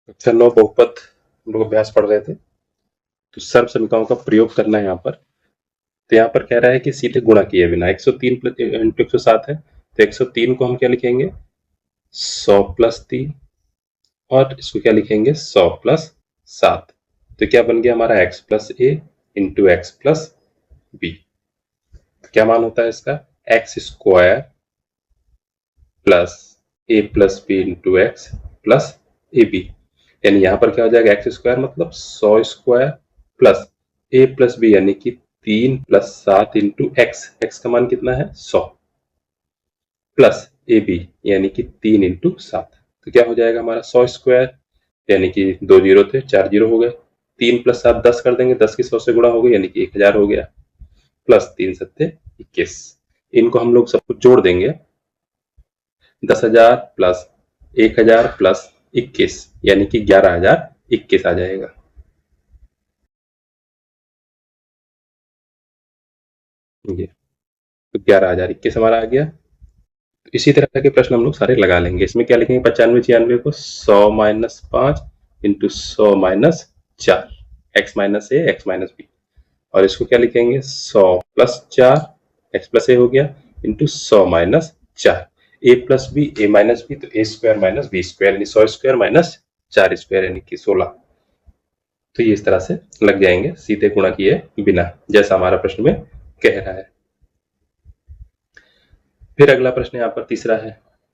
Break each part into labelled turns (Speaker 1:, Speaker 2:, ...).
Speaker 1: कक्षा 9 बहुपद हम लोग अभ्यास पढ़ रहे थे। तो सर्व समीकरणों का प्रयोग करना है यहाँ पर। तो यहाँ पर कह रहा है कि सीधे गुणा किए बिना 103 इंटू 107 है, तो 103 को हम क्या लिखेंगे 100 प्लस 3 और इसको क्या लिखेंगे 100 प्लस 7। तो क्या बन गया हमारा x plus A into X plus B. क्या मान होता है इसका X square plus A plus B into X plus A B. यानी यहाँ पर क्या हो जाएगा एक्स स्क्वायर मतलब 100 square plus A plus B यानी कि 3 प्लस 7 इंटू एक्स। एक्स का मान कितना है 100 प्लस ए बी यानी कि 3 इंटू 7। तो क्या हो जाएगा हमारा 100 स्क्वायर यानी कि 2 जीरो थे 4 जीरो हो गए, 3 प्लस 7 10 कर देंगे, 10 की 100 से गुणा हो गई यानी कि 1000 हो गया, प्लस 3 सत्ते 21। इनको हम लोग सब कुछ जोड़ देंगे, 10,000 प्लस 1,000 प्लस 21 यानी कि 11,021 आ जाएगा। ये तो 11,021 हमारा आ गया। तो इसी तरह के प्रश्न हम लोग सारे लगा लेंगे। इसमें क्या लिखेंगे 95 96 को 100 minus 5 into 100 minus 4, x minus a x minus b. और इसको क्या लिखेंगे 100 प्लस 4 एक्स प्लस ए हो गया इंटू 100 माइनस 4 ए प्लस बी ए माइनस बी, तो ए स्क्वायर माइनस बी स्क्वायर यानी 100 स्क्वायर माइनस 4 स्क्वायर यानी कि 16। तो ये इस तरह से लग जाएंगे सीधे गुणा किए बिना, जैसा हमारा प्रश्न में कह रहा है। फिर अगला प्रश्न यहाँ पर तीसरा है,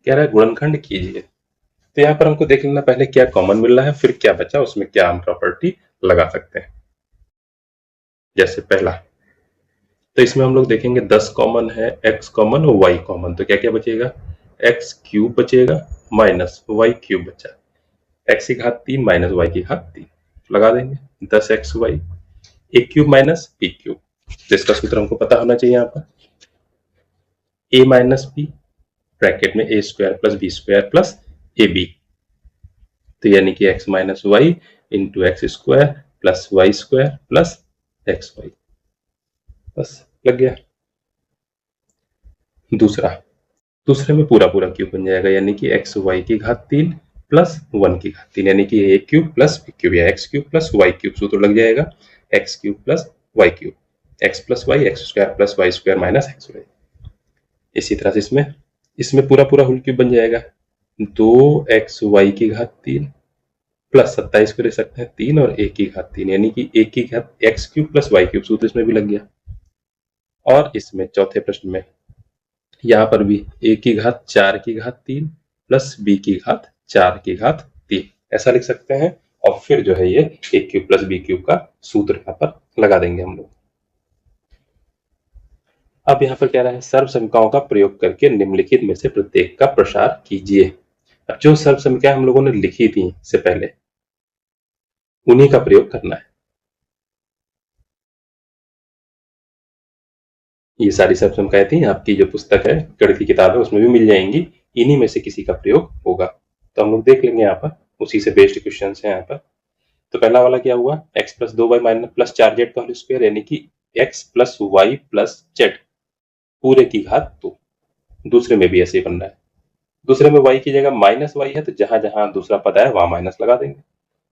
Speaker 1: कह रहा है गुणनखंड कीजिए। तो यहाँ पर हमको देख लेना पहले क्या कॉमन मिल रहा है, फिर क्या बचा उसमें क्या हम प्रॉपर्टी लगा सकते हैं। जैसे पहला, तो इसमें हम लोग देखेंगे 10 कॉमन है, x कॉमन और y कॉमन, तो क्या क्या बचेगा x क्यूब बचेगा माइनस y क्यूब बचा, x की घात 3 माइनस y की घात 3 लगा देंगे 10xy ए क्यूब माइनस बी क्यूब, जिसका सूत्र हमको पता होना चाहिए यहाँ पर a माइनस बी ब्रैकेट में a square plus B square plus A b. तो यानी कि x minus y into x square plus Y square plus x y. बस लग गया। दूसरे में पूरा पूरा क्यूब बन जाएगा यानी कि एक्स वाई की घात 3 प्लस 1 की घात 3 यानी कि A cube plus B cube या X cube plus Y cube सूत्र लग जाएगा X cube plus Y cube, X plus Y X square plus Y square minus X Y. इसी तरह से इसमें पूरा पूरा होल क्यूब बन जाएगा 2xy की घात 3 प्लस 27 को ले सकते हैं 3 और a की घात 3 यानी कि a की घात X cube plus Y cube सूत्र इसमें भी लग गया। और इसमें चौथे प्रश्न में यहाँ पर भी a की घात 4 की घात 3 प्लस b की घात 4 की घात 3 ऐसा लिख सकते हैं। और फिर जो है ये a cube plus b cube का सूत्र यहाँ पर लगा देंगे हम लोग। अब यहाँ पर कह रहा है सर्व समीकरणों का प्रयोग करके निम्नलिखित में से प्रत्येक का प्रसार कीजिए। अब जो सर्व समीकरण हम लोगों ने लिखी थी इससे पहले उन्हीं का प्रयोग करना है। ये सारी सर्व समीकरण थी आपकी जो पुस्तक है गणित की किताब है उसमें भी मिल जाएंगी, इन्हीं में से किसी का प्रयोग होगा। तो हम लोग देख लेंगे यहाँ पर, उसी से बेस्ड क्वेश्चन है यहाँ पर। तो पहला वाला क्या हुआ x plus 2y minus plus 4z का होल स्क्वायर यानी कि x plus Y plus Z पूरे की घात 2। दूसरे में भी ऐसे ही बन रहा है, दूसरे में y की जगह माइनस वाई है तो जहां जहां दूसरा पद आया वहां माइनस लगा देंगे।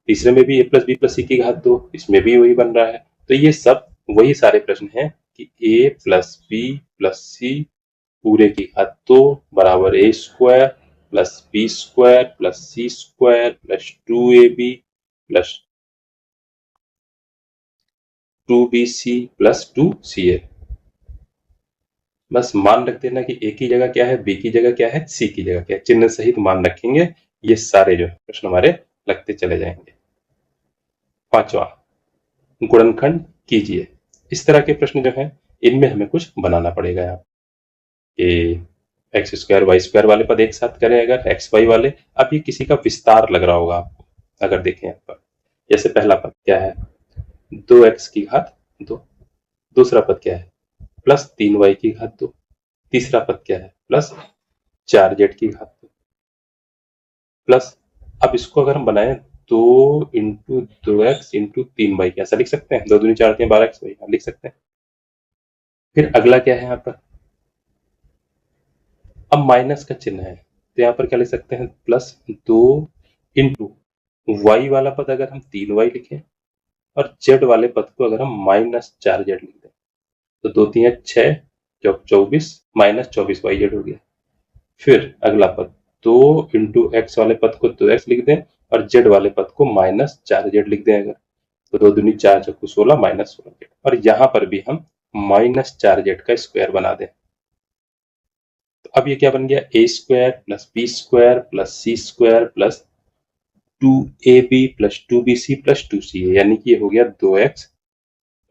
Speaker 1: तीसरे में भी a प्लस बी प्लस सी की घात 2, इसमें भी वही बन रहा है। तो ये सब वही सारे प्रश्न हैं कि a plus B plus C पूरे की घात 2 बराबर a square plus B square plus C square plus 2ab plus 2bc plus 2ca। बस मान रख देना कि a की जगह क्या है, b की जगह क्या है, c की जगह क्या है, चिन्ह सहित मान रखेंगे। ये सारे जो प्रश्न हमारे लगते चले जाएंगे। पांचवा, गुणनखंड कीजिए। इस तरह के प्रश्न जो है इनमें हमें कुछ बनाना पड़ेगा यहाँ कि एक्स स्क्वायर वाई स्क्वायर वाले पद एक साथ करें अगर एक्स वाई वाले। अब ये किसी का विस्तार लग रहा होगा आपको अगर देखें यहाँ पर। जैसे पहला पद क्या है 2x की घात 2, दूसरा पद क्या है प्लस 3y की घात 2, तीसरा पद क्या है प्लस 4z की घात 2 प्लस, अब इसको अगर हम बनाएं 2 इंटू 2x इंटू 3y ऐसा लिख सकते हैं, 2 दूनी 4 3 12x वाई लिख सकते हैं। फिर अगला क्या है यहाँ पर, अब माइनस का चिन्ह है तो यहाँ पर क्या लिख सकते हैं प्लस 2 इंटू y वाला पद अगर हम 3y लिखें और z वाले पद को अगर हम -4z लिख दें तो 2 3 6 24 -24y हो गया। फिर अगला पद 2 इंटू एक्स वाले पद को 2x लिख दें और z वाले पद को -4z लिख दें अगर, तो 2 दूनी 4 चौको 16 -16z, और यहाँ पर भी हम -4z का स्क्वायर बना दें। तो अब ये क्या बन गया, a square plus B square plus C square plus 2ab plus 2bc plus 2ca, यानी कि ये हो गया 2x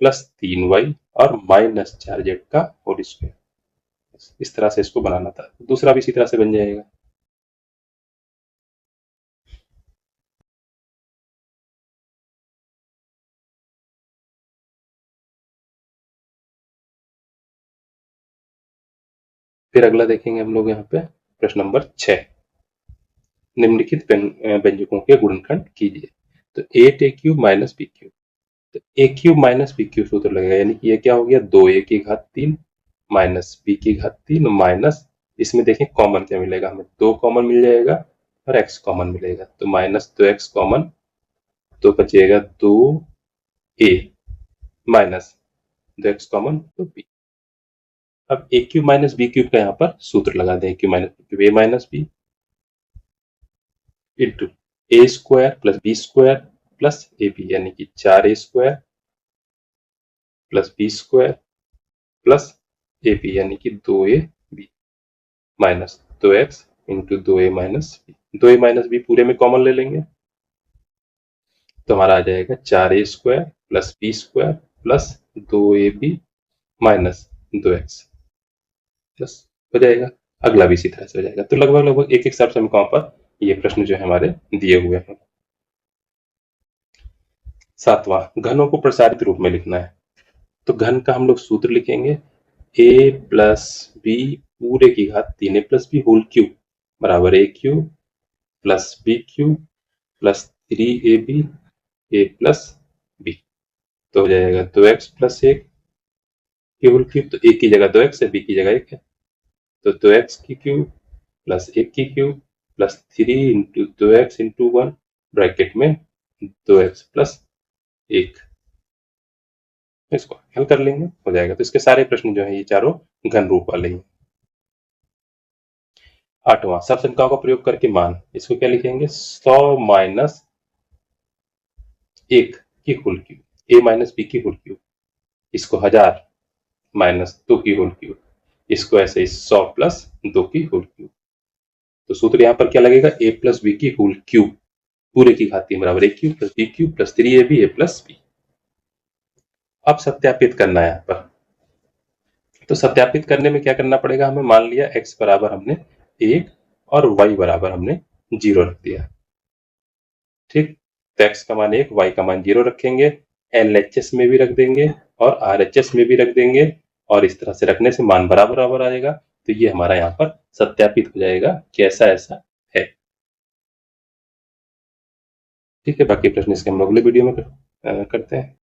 Speaker 1: प्लस 3y और -4z का होल स्क्वायर। इस तरह से इसको बनाना था। दूसरा भी इसी तरह से बन जाएगा। फिर अगला देखेंगे हम लोग यहाँ पे प्रश्न नंबर 6, निम्नलिखित व्यंजकों के गुणनखंड कीजिए। तो 8a³ माइनस b³, तो a³ माइनस b³ सूत्र लगेगा, यानी कि ये क्या हो गया 2a की घात 3 माइनस b की घात 3 माइनस, इसमें देखें कॉमन क्या मिलेगा हमें, 2 कॉमन मिल जाएगा और x कॉमन मिलेगा, तो माइनस 2x कॉमन, तो बचेगा 2a माइनस 2x कॉमन तो b। अब a³ माइनस b³ का यहाँ पर सूत्र लगा दें, a³ minus b³ a minus b into A square plus B square plus A B, यानी कि 4a square plus B square plus ए बी, यानी कि 2ab minus 2x into 2a minus B. 2a minus B पूरे में common ले लेंगे तो हमारा आ जाएगा 4a square plus B square plus 2ab minus 2x plus हो जाएगा। अगला भी इसी तरह से हो जाएगा। तो लगभग लगभग एक एक सब समीकरणों पर ये प्रश्न जो है हमारे दिए हुए हैं। 7वां, घनों को प्रसारित रूप में लिखना है। तो घन का हम लोग सूत्र लिखेंगे, a प्लस बी पूरे की घात 3a plus B whole cube बराबर a³ plus b³ plus 3ab a plus b, तो हो जाएगा 2x प्लस 1 की होल क्यूब, तो a की जगह 2x है, b की जगह 1 है, तो 2x की क्यूब प्लस 1 की cube plus 3 into 2x into 1 bracket में 2x प्लस 1, इसको हल कर लेंगे हो जाएगा। तो इसके सारे प्रश्न जो है ये चारों घन रूप वाले हैं। 8वां, सब संख्याओं का प्रयोग करके मान, इसको क्या लिखेंगे 100 माइनस 1 की whole cube, a minus B की होल क्यूब, इसको 1000 माइनस 2 की होल क्यूब, इसको ऐसे 100 प्लस 2 की होल क्यूब। तो सूत्र यहाँ पर क्या लगेगा, a प्लस बी की होल क्यूब पूरे की घात 3 बराबर a³ plus b³ plus 3ab a plus b। अब सत्यापित करना है यहाँ पर, तो सत्यापित करने में क्या करना पड़ेगा हमें, मान लिया x बराबर हमने 1 और y बराबर हमने 0 रख दिया, ठीक। तो x का मान 1 y का मान 0 रखेंगे, LHS में भी रख देंगे और RHS में भी रख देंगे, और इस तरह से रखने से मान बराबर बराबर आ जाएगा। तो ये हमारा यहाँ पर सत्यापित हो जाएगा कि ऐसा ऐसा है, ठीक है। बाकी प्रश्न इसके हम अगले वीडियो में करते हैं।